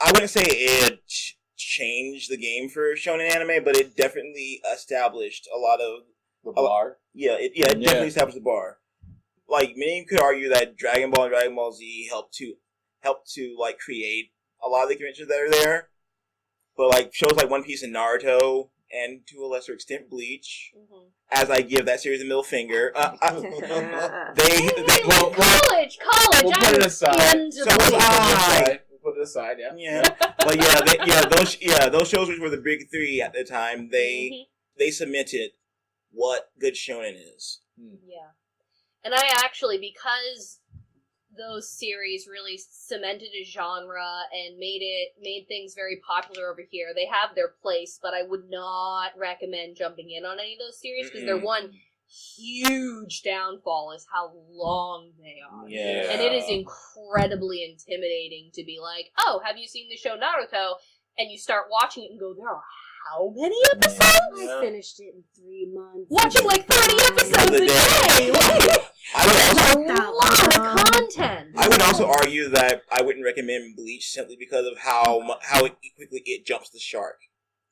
I wouldn't say it changed the game for shonen anime, but it definitely established a lot of... The bar? It definitely established the bar. Like, many could argue that Dragon Ball and Dragon Ball Z helped to like, create a lot of the conventions that are there. But, like, shows like One Piece and Naruto, and to a lesser extent Bleach, as I give that series a middle finger, college. We'll put it aside. We'll put it aside. Yeah. But those shows which were the big 3 at the time, they cemented what good shonen is. Yeah, and I actually, because those series really cemented a genre and made things very popular over here. They have their place, but I would not recommend jumping in on any of those series because their one huge downfall is how long they are. Yeah. And it is incredibly intimidating to be like, oh, have you seen the show Naruto? And you start watching it and go, there are how many episodes? I finished it in 3 months. Watching like 30 episodes a day! Like, that's a lot of content! I would also argue that I wouldn't recommend Bleach simply because of how quickly it jumps the shark.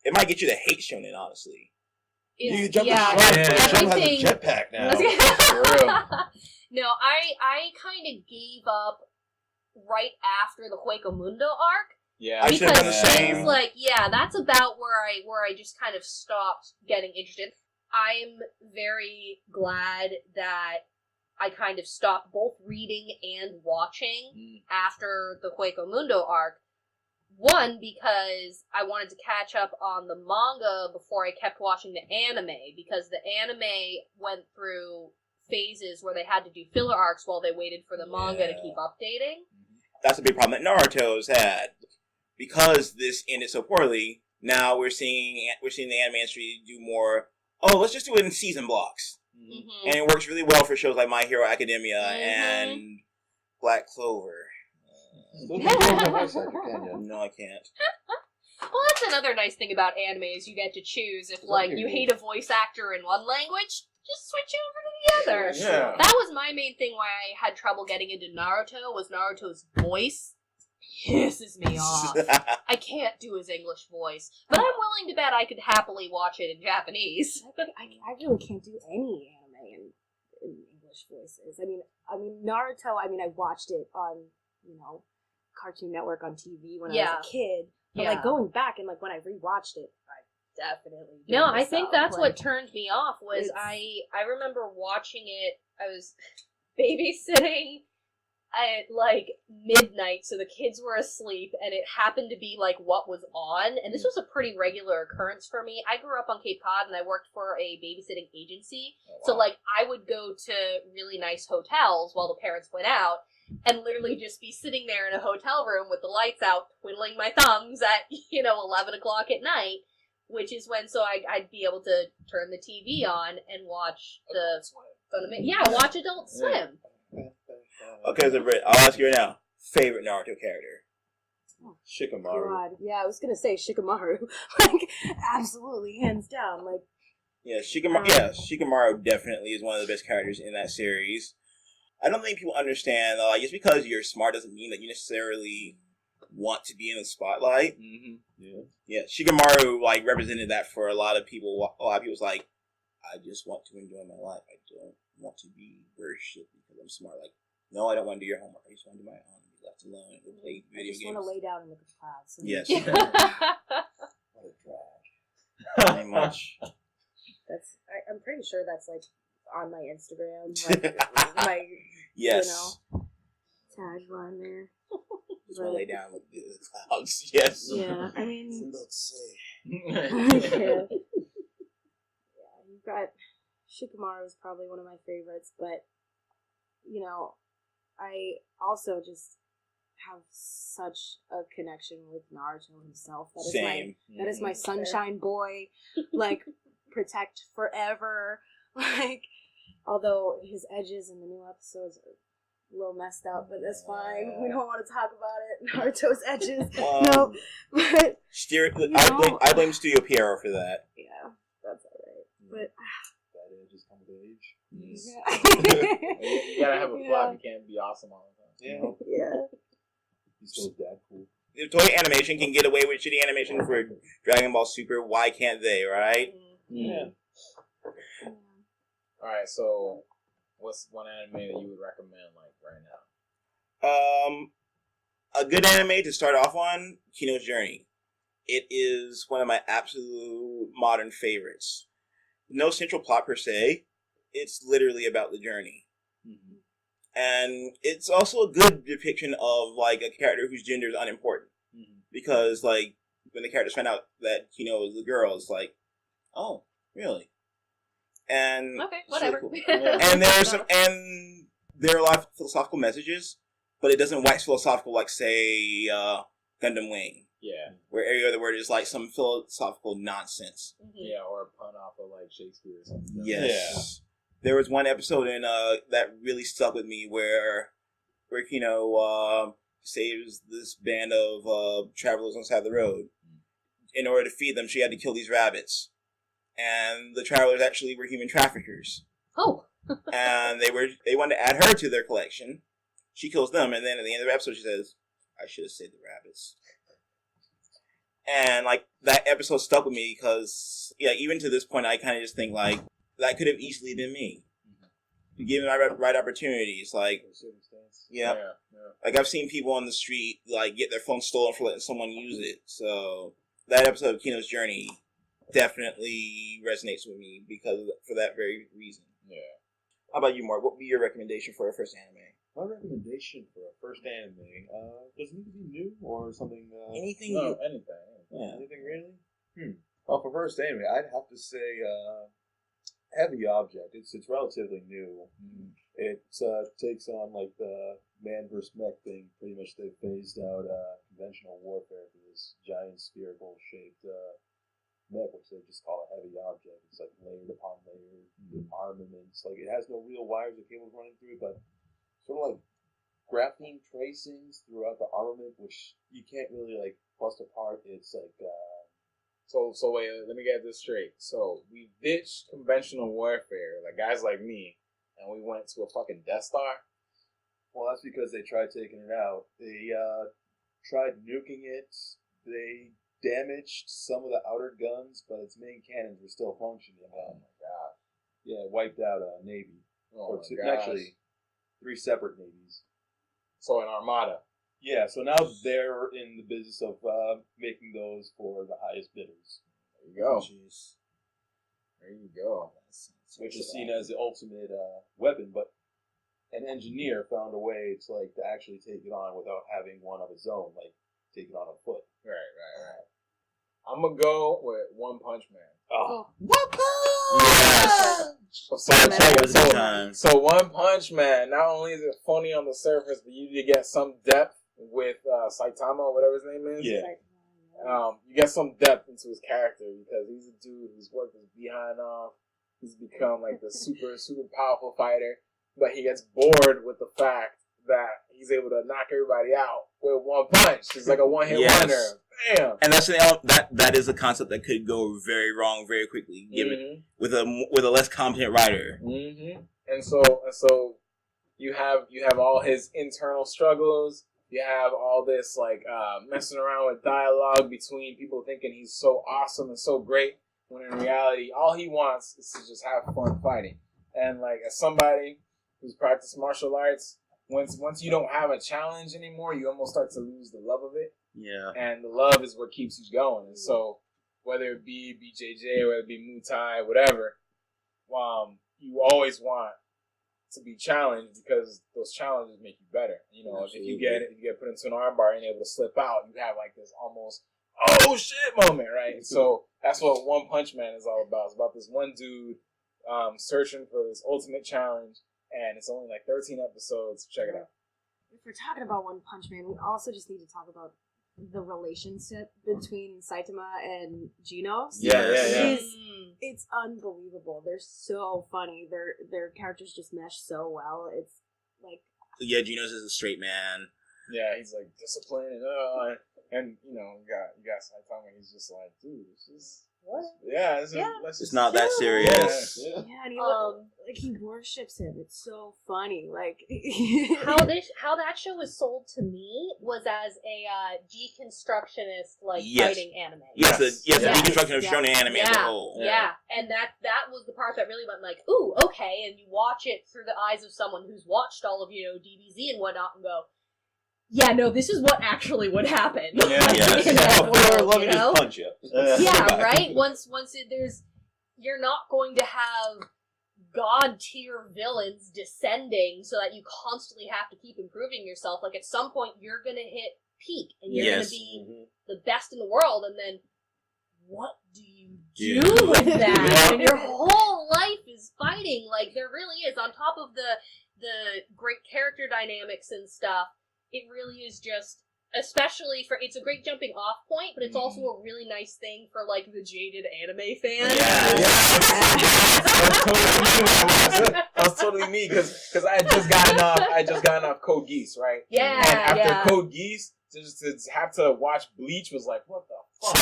It might get you to hate shonen, honestly. You jump the shark, but the show has a jetpack now. No, I kind of gave up right after the Hueco Mundo arc. Yeah, I should have done the because same. things like, that's about where I just kind of stopped getting interested. I'm very glad that I kind of stopped both reading and watching after the Hueco Mundo arc. One, because I wanted to catch up on the manga before I kept watching the anime, because the anime went through phases where they had to do filler arcs while they waited for the manga to keep updating. That's a big problem that Naruto's had. Because this ended so poorly, now we're seeing the anime industry do more, let's just do it in season blocks. And it works really well for shows like My Hero Academia and Black Clover. No, I can't. Well, that's another nice thing about anime is you get to choose if, like, you hate a voice actor in one language, just switch over to the other. Yeah. That was my main thing why I had trouble getting into Naruto, was Naruto's voice pisses me off. I can't do his English voice, but I'm willing to bet I could happily watch it in Japanese. I really can't do any anime in English voices. I mean Naruto. I watched it on Cartoon Network on TV when I was a kid. But like going back and like when I rewatched it, I definitely no. I think that's what turned me off. Was I remember watching it. I was babysitting at like midnight, so the kids were asleep, and it happened to be like what was on, and this was a pretty regular occurrence for me. I grew up on Cape Cod, and I worked for a babysitting agency, so like I would go to really nice hotels while the parents went out, and literally just be sitting there in a hotel room with the lights out, twiddling my thumbs at 11 o'clock at night, which is when I'd be able to turn the TV on and watch watch Adult Swim. Okay, so Britt, I'll ask you right now. Favorite Naruto character? Shikamaru. God. Yeah, I was gonna say Shikamaru. Like, absolutely, hands down. Like, Shikamaru definitely is one of the best characters in that series. I don't think people understand, just because you're smart doesn't mean that you necessarily want to be in the spotlight. Yeah. Yeah, Shikamaru like represented that for a lot of people. A lot of people's like, I just want to enjoy my life. I don't want to be bullshit because I'm smart. Like, no, I don't want to do your homework. I just want to do my own and be left alone and go play video games. I just want to lay down and look at the clouds. Yes. What a drag. Pretty much. I'm pretty sure that's like on my Instagram, like my Yes. tagline there. Just want to lay down and look at the clouds. Yes. Yeah, I mean, Let's see. yeah, you've got Shikamaru is probably one of my favorites, but I also just have such a connection with Naruto himself. That is my sunshine boy. Like, protect forever. Like, although his edges in the new episodes are a little messed up, but that's fine. We don't want to talk about it. Naruto's edges. No, but I blame Studio Pierrot for that. Yeah, that's alright. But That edges come with age. You gotta have a flop. You can't be awesome all the time. Yeah. He's still dad cool. If Toei Animation can get away with shitty animation for Dragon Ball Super, why can't they, right? Yeah. Alright, so what's one anime that you would recommend, like, right now? A good anime to start off on, Kino's Journey. It is one of my absolute modern favorites. No central plot per se. It's literally about the journey. Mm-hmm. And it's also a good depiction of, like, a character whose gender is unimportant. Mm-hmm. Because, like, when the characters find out that Kino is the girl, it's like, oh, really? And okay, whatever. Really cool. And there are a lot of philosophical messages, but it doesn't wax philosophical like, say, Gundam Wing. Yeah. Where every other word is like some philosophical nonsense. Yeah, or a pun off of like Shakespeare or something. Yes. There was one episode in that really stuck with me where Kino saves this band of travelers on the side of the road. In order to feed them, she had to kill these rabbits. And the travelers actually were human traffickers. Oh. And they wanted to add her to their collection. She kills them, and then at the end of the episode she says, I should have saved the rabbits. And like that episode stuck with me because even to this point I kind of just think like that could have easily been me. Given my right opportunities, like yeah. Like I've seen people on the street like get their phone stolen for letting someone use it. So that episode of Kino's Journey definitely resonates with me for that very reason. Yeah. How about you, Mark? What would be your recommendation for a first anime? My recommendation for a first anime does it need to be new or something? Anything? No, anything. Yeah. Anything really? Well, for first anime, I'd have to say Heavy Object. It's relatively new. It takes on like the man versus mech thing. Pretty much they phased out conventional warfare for this giant spherical shaped mech, which they just call a heavy object. It's like layered upon layered armaments. Like it has no real wires or cables running through it, but sort of like graphene tracings throughout the armament, which you can't really like bust apart. It's like So wait, let me get this straight. So we ditched conventional warfare, like guys like me, and we went to a fucking Death Star. Well, that's because they tried taking it out. They tried nuking it. They damaged some of the outer guns, but its main cannons were still functioning. Oh my god! Yeah, wiped out a navy. Oh or my two, gosh. actually, 3 separate navies. So an armada. Yeah, so now they're in the business of making those for the highest bidders. There you go. Jeez. There you go. Which is seen as the ultimate weapon, but an engineer found a way to actually take it on without having one of his own, like take it on a foot. Right. I'm gonna go with One Punch Man. Oh. Yes. So One Punch Man, not only is it funny on the surface, but you get some depth with Saitama, or whatever his name is. Yeah. You get some depth into his character because he's a dude who's worked his behind off. He's become like the super powerful fighter, but he gets bored with the fact that he's able to knock everybody out with one punch. He's like a one-hit wonder. Bam. And that is a concept that could go very wrong very quickly, given with a less competent writer. And so you have all his internal struggles. You have all this like messing around with dialogue between people thinking he's so awesome and so great, when in reality, all he wants is to just have fun fighting. And like as somebody who's practiced martial arts, once you don't have a challenge anymore, you almost start to lose the love of it. Yeah. And the love is what keeps you going. And so whether it be BJJ, whether it be Muay Thai, whatever, you always want to be challenged because those challenges make you better. You know, if you get put into an armbar and able to slip out, you have like this almost oh shit moment, right? So that's what One Punch Man is all about. It's about this one dude searching for this ultimate challenge, and it's only like 13 episodes. Check it out. If we're talking about One Punch Man, we also just need to talk about the relationship between Saitama and Genos. Yeah. It's unbelievable. They're so funny. Their characters just mesh so well. It's like Genos is a straight man. Yeah, he's like disciplined and you know, you got Saitama. He's just like, dude, this is what? Yeah, It's not that serious. Yeah, and he worships him. It's so funny. Like how that show was sold to me was as a deconstructionist fighting anime. Yes, the deconstruction of shonen anime as a whole. Yeah, and that was the part that really went like, ooh, okay, and you watch it through the eyes of someone who's watched all of DBZ and whatnot, and go, yeah, no, this is what actually would happen. Yeah, in that world, let me just punch you. Yeah, right? Once you're not going to have god tier villains descending so that you constantly have to keep improving yourself. Like at some point you're gonna hit peak and you're gonna be the best in the world, and then what do you do with that? And your whole life is fighting. Like there really is, on top of the great character dynamics and stuff. It really is just, especially for, it's a great jumping off point, but it's also a really nice thing for, like, the jaded anime fan. That was totally me, because I had just gotten off Code Geass, right? Yeah, and after Code Geass, just to have to watch Bleach was like, what the fuck?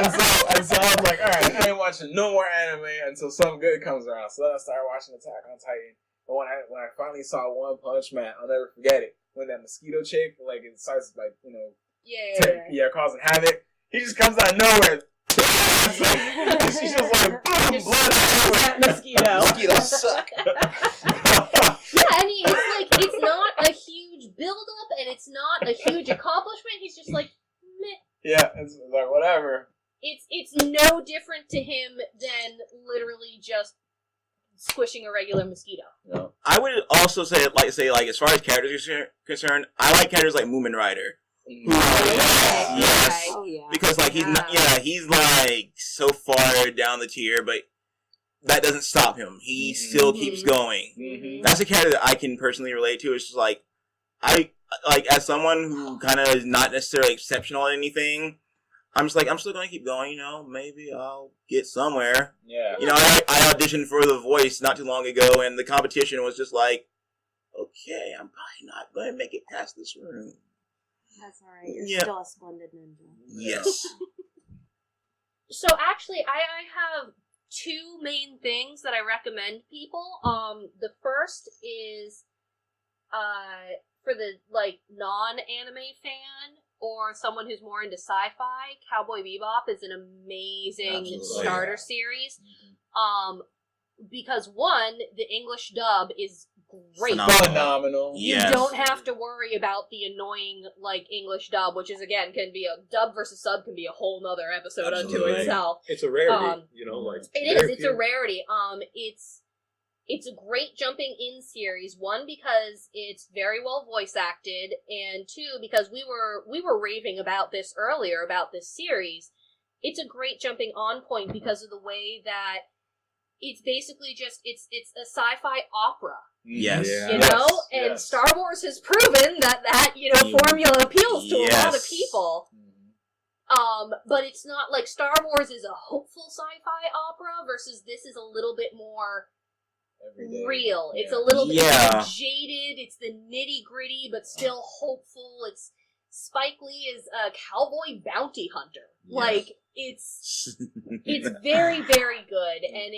and so I was like, alright, I ain't watching no more anime until something good comes around. So then I started watching Attack on Titan. But when I finally saw One Punch Man, I'll never forget it. When that mosquito chick, like, it starts, like, causing havoc. He just comes out of nowhere. She's just like, boom, blood. That mosquito. Mosquitoes suck. Yeah, and it's not a huge build-up, and it's not a huge accomplishment. He's just like, meh. Yeah, it's like, whatever. It's no different to him than literally just squishing a regular mosquito. Yeah. I would also say as far as characters are concerned, I like characters like Moomin Rider. Yes. Oh, yeah. Because he's like so far down the tier, but that doesn't stop him. He still keeps going. Mm-hmm. That's a character that I can personally relate to. It's just like as someone who kind of is not necessarily exceptional at anything, I'm just like, I'm still going to keep going, maybe I'll get somewhere. Yeah. I auditioned for The Voice not too long ago, and the competition was just like, okay, I'm probably not going to make it past this room. That's alright, you're still a splendid ninja. Yes. So actually, I have two main things that I recommend people. The first is, for the, non-anime fan, or someone who's more into sci-fi, Cowboy Bebop is an amazing starter series. Because one, the English dub is great. Phenomenal. You don't have to worry about the annoying, English dub, which is, again, can be a dub versus sub can be a whole nother episode unto itself. It's a rarity, It is. It's a rarity. It's a great jumping in series. One, because it's very well voice acted, and two, because we were raving about this earlier, about this series. It's a great jumping on point because of the way that it's basically just it's a sci-fi opera. Yes. And Star Wars has proven that formula appeals to a lot of people. But it's not like Star Wars is a hopeful sci-fi opera versus this is a little bit more real. Yeah. It's a little bit jaded. It's the nitty gritty, but still hopeful. It's Spike Lee is a cowboy bounty hunter. Yes. It's very, very good, and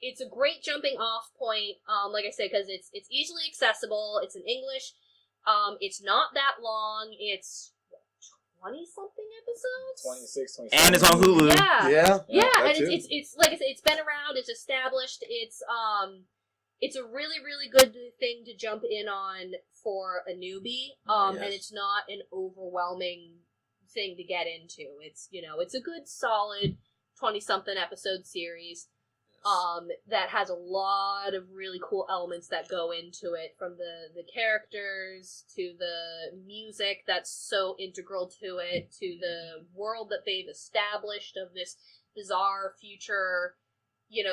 it's a great jumping off point, like I said, because it's easily accessible, it's in English, it's not that long, it's 20-something episodes? 26, 27. And it's on Hulu. Yeah, and too. it's like I said, it's been around, it's established, it's a really, really good thing to jump in on for a newbie, and it's not an overwhelming thing to get into. It's, it's a good, solid 20-something episode series, that has a lot of really cool elements that go into it, from the characters, to the music that's so integral to it, to the world that they've established of this bizarre future,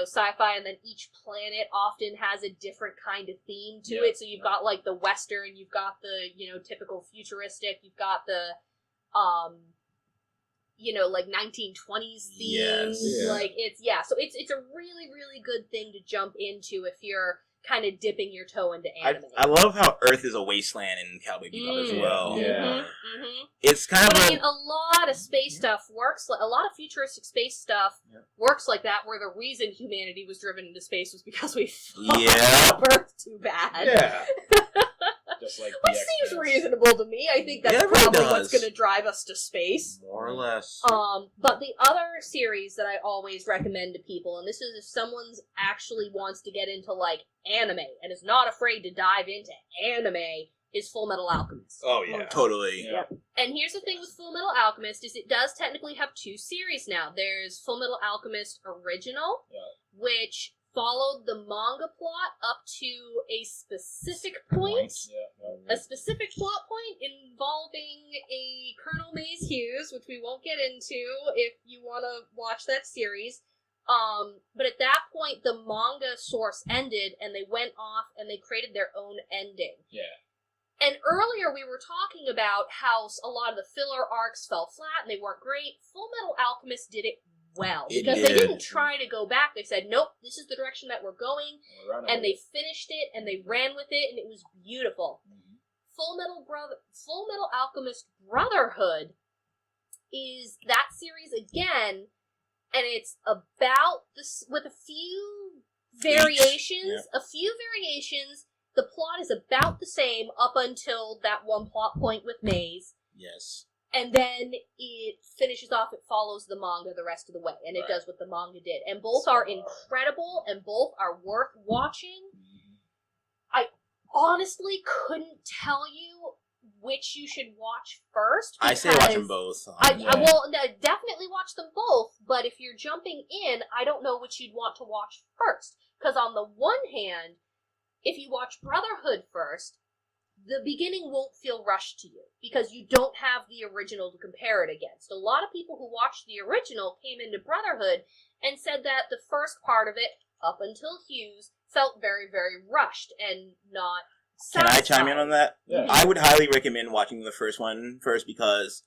sci-fi, and then each planet often has a different kind of theme to it. So you've got, like, the Western, you've got the, typical futuristic, you've got the, like 1920s themes. So it's a really, really good thing to jump into if you're kind of dipping your toe into anime. I love how Earth is a wasteland in Cowboy Bebop as well. Yeah. It's kind of a lot of space stuff works, a lot of futuristic space stuff works like that, where the reason humanity was driven into space was because we fucked up Earth too bad. Yeah. Just like which seems reasonable to me. I think that's probably what's going to drive us to space. More or less. But the other series that I always recommend to people, and this is if someone's actually wants to get into, like, anime, and is not afraid to dive into anime, is Full Metal Alchemist. Oh, yeah. Totally. Yeah. And here's the thing with Full Metal Alchemist, is it does technically have 2 series now. There's Full Metal Alchemist Original, which followed the manga plot up to a specific point. A specific plot point involving a Colonel Maze Hughes, which we won't get into if you want to watch that series. But at that point, the manga source ended, and they went off and they created their own ending. Yeah. And earlier we were talking about how a lot of the filler arcs fell flat and they weren't great. Full Metal Alchemist did it well, because they didn't try to go back. They said, nope, this is the direction that we're going, and they finished it, and they ran with it, and it was beautiful. Full Metal Alchemist Brotherhood is that series again, and it's about this with a few variations. The plot is about the same up until that one plot point with Maze. Yes. And then it finishes off, it follows the manga the rest of the way, and it does what the manga did. And both are incredible, and both are worth watching. I honestly couldn't tell you which you should watch first. I say watch them both. Definitely watch them both, but if you're jumping in, I don't know which you'd want to watch first. Because on the one hand, if you watch Brotherhood first, the beginning won't feel rushed to you, because you don't have the original to compare it against. A lot of people who watched the original came into Brotherhood and said that the first part of it, up until Hughes, felt very, very rushed and not satisfying. Can I chime in on that? Yeah. I would highly recommend watching the first one first, because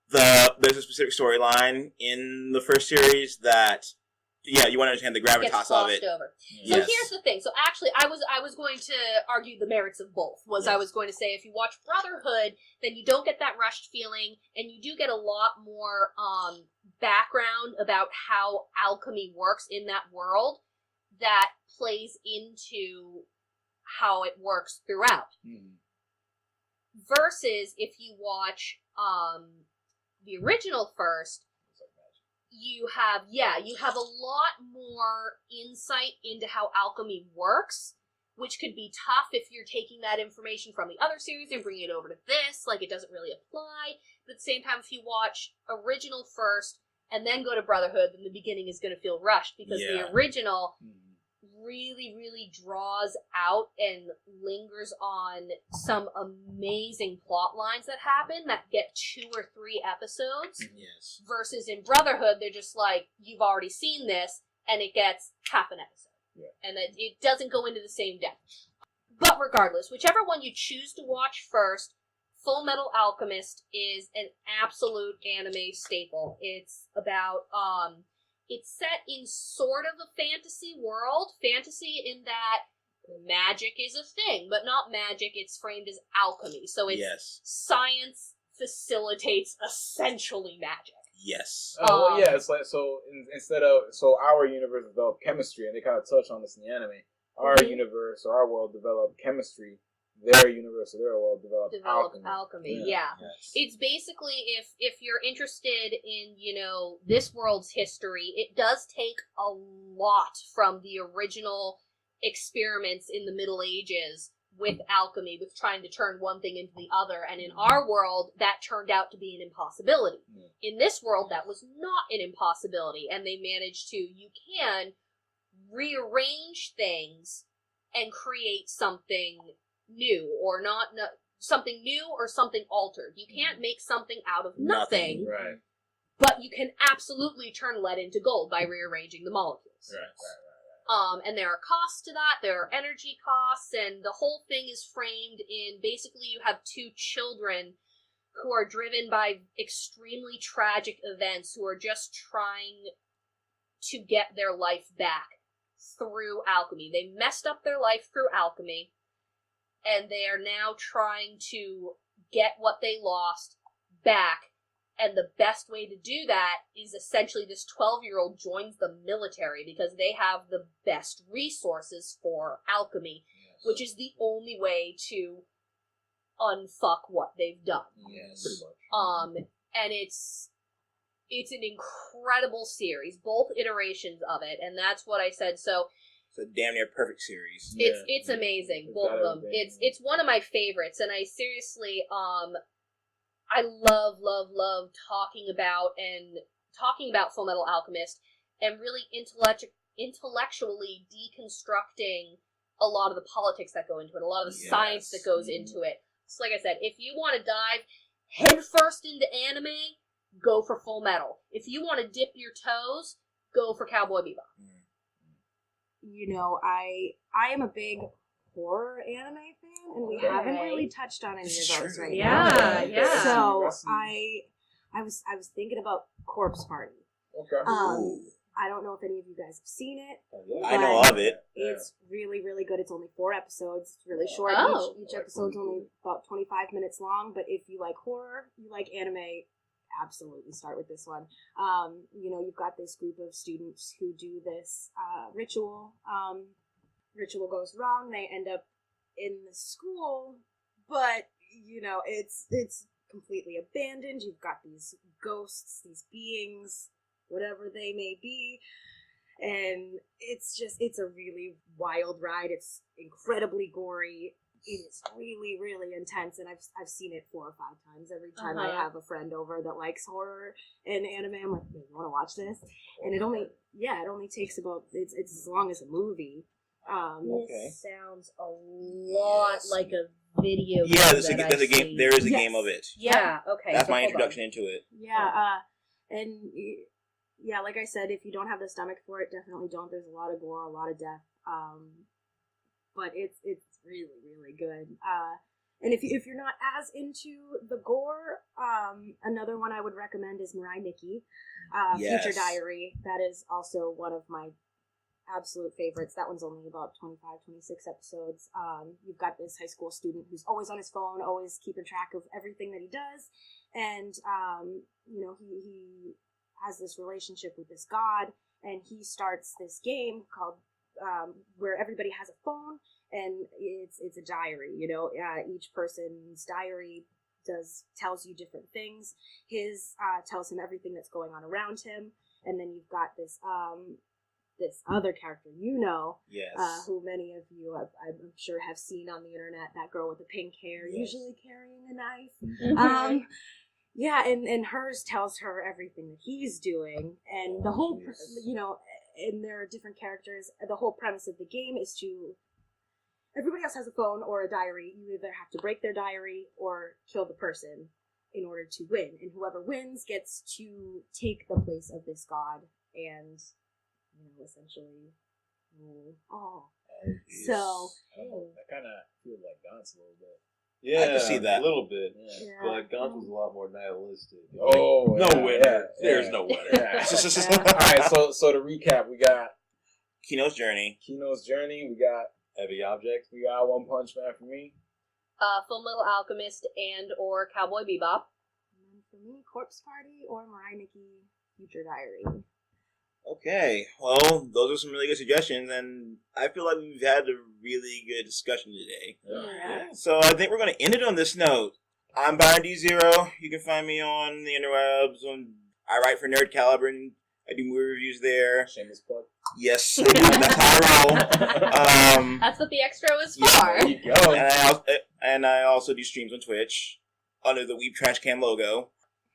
there's a specific storyline in the first series that you want to understand the gravitas of it. Over. So here's the thing. So actually, I was going to argue the merits of both. I was going to say, if you watch Brotherhood, then you don't get that rushed feeling, and you do get a lot more background about how alchemy works in that world that plays into how it works throughout. Versus if you watch the original first, you have a lot more insight into how alchemy works, which could be tough if you're taking that information from the other series and bringing it over to this. Like, it doesn't really apply. But at the same time, if you watch original first and then go to Brotherhood, then the beginning is going to feel rushed, because the original really, really draws out and lingers on some amazing plot lines that happen that get 2 or 3 episodes. Yes. Versus in Brotherhood, they're just like, you've already seen this, and it gets half an episode. And it doesn't go into the same depth. But regardless, whichever one you choose to watch first, Full Metal Alchemist is an absolute anime staple. It's about, it's set in sort of a fantasy world. Fantasy in that magic is a thing, but not magic. It's framed as alchemy. So it's science facilitates essentially magic. Yes. Well, yeah, it's like instead of our universe developed chemistry, and they kind of touch on this in the anime. Our universe or our world developed chemistry. Their universe or their world developed alchemy. Yeah. Yes. It's basically if you're interested in this world's history, it does take a lot from the original experiments in the Middle Ages with alchemy, with trying to turn one thing into the other, and in our world that turned out to be an impossibility. In this world that was not an impossibility, and they managed to rearrange things and create something new, or not something new or something altered. You can't make something out of nothing, right? But you can absolutely turn lead into gold by rearranging the molecules. Right. And there are costs to that. There are energy costs, and the whole thing is framed in basically you have two children who are driven by extremely tragic events, who are just trying to get their life back through alchemy. They messed up their life through alchemy, and they are now trying to get what they lost back. And the best way to do that is essentially this 12-year-old joins the military because they have the best resources for alchemy, which is the only way to unfuck what they've done. Yes, pretty much. And it's an incredible series, both iterations of it, and that's what I said. So it's a damn near perfect series. It's amazing, both of them. It's one of my favorites, and I seriously I love talking about Full Metal Alchemist and really intellectually deconstructing a lot of the politics that go into it, a lot of the science that goes into it. So like I said, if you want to dive headfirst into anime, go for Full Metal. If you want to dip your toes, go for Cowboy Bebop. I am a big horror anime fan, and we haven't really touched on any of those right now. Yeah. So I was thinking about Corpse Party. Okay. I don't know if any of you guys have seen it. I know of it. It's really, really good. It's only 4 episodes. It's really short. Each episode's only about 25 minutes long, but if you like horror, you like anime, absolutely start with this one. You've got this group of students who do this ritual. Ritual goes wrong. They end up in the school, but it's completely abandoned. You've got these ghosts, these beings, whatever they may be, and it's a really wild ride. It's incredibly gory. It's really, really intense, and I've seen it 4 or 5 times. Every time I have a friend over that likes horror and anime, I'm like, you want to watch this? And it only takes about it's as long as a movie. It sounds a lot like a video game. Yeah, there's a game. There is a game of it. Yeah, okay. That's my introduction into it. Yeah, like I said, if you don't have the stomach for it, definitely don't. There's a lot of gore, a lot of death. But it's really, really good. And if you're not as into the gore, another one I would recommend is Mirai Nikki, Future Diary. That is also one of my absolute favorites. That one's only about 25, 26 episodes. You've got this high school student who's always on his phone, always keeping track of everything that he does, and he has this relationship with this god, and he starts this game called where everybody has a phone, and it's a diary. Each person's diary tells you different things. His tells him everything that's going on around him, and then you've got this other character, who many of you I'm sure have seen on the internet, that girl with the pink hair, usually carrying a knife. And hers tells her everything that he's doing, and the whole, and there are different characters. The whole premise of the game is everybody else has a phone or a diary. You either have to break their diary or kill the person in order to win, and whoever wins gets to take the place of this god and essentially rule all. So that kind of feels like Gantz a little bit. Yeah, I can see that a little bit. Yeah. But Gantz was a lot more nihilistic. No winner. There's no winner. All right, so to recap, we got Kino's Journey. We got Heavy Objects. We got One Punch Man for me. Full Metal Alchemist and or Cowboy Bebop. for me, Corpse Party or Mirai Nikki Future Diary. Okay, well, those are some really good suggestions, and I feel like we've had a really good discussion today. Yeah. So I think we're going to end it on this note. I'm Byron D0. You can find me on the interwebs. I write for Nerd Caliber, and I do movie reviews there. Shameless plug. Yes, that's how I roll. That's what the extra was yeah, for. There you go. And I also do streams on Twitch under the Weeb Trash Cam logo.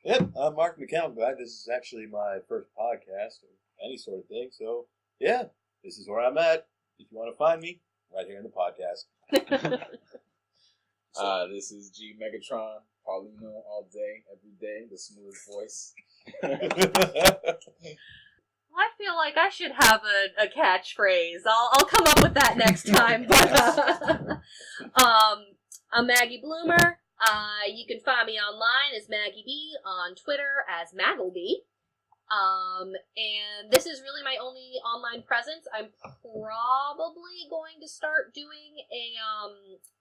Yep, I'm Mark McCown, guy. This is actually my first podcast or any sort of thing. So, yeah, this is where I'm at. If you want to find me, right here in the podcast. This is G Megatron, Paulino all day, every day, the smoothest voice. I feel like I should have a catchphrase. I'll come up with that next time. But I'm Maggie Bloomer. You can find me online as Maggie B, on Twitter as Maggleby. And this is really my only online presence. I'm probably going to start doing a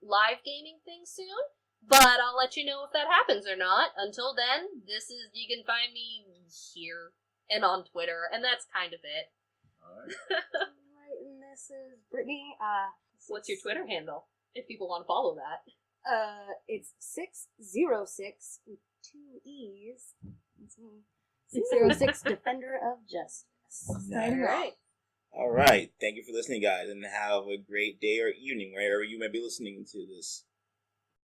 live gaming thing soon, but I'll let you know if that happens or not. Until then, you can find me here and on Twitter, and that's kind of it. Alright. Right, and this is Brittany. What's your Twitter handle, if people want to follow that? It's 606 with 2 E's. That's me. 606 Defender of Justice. Nice. All right. Thank you for listening, guys, and have a great day or evening wherever you may be listening to this.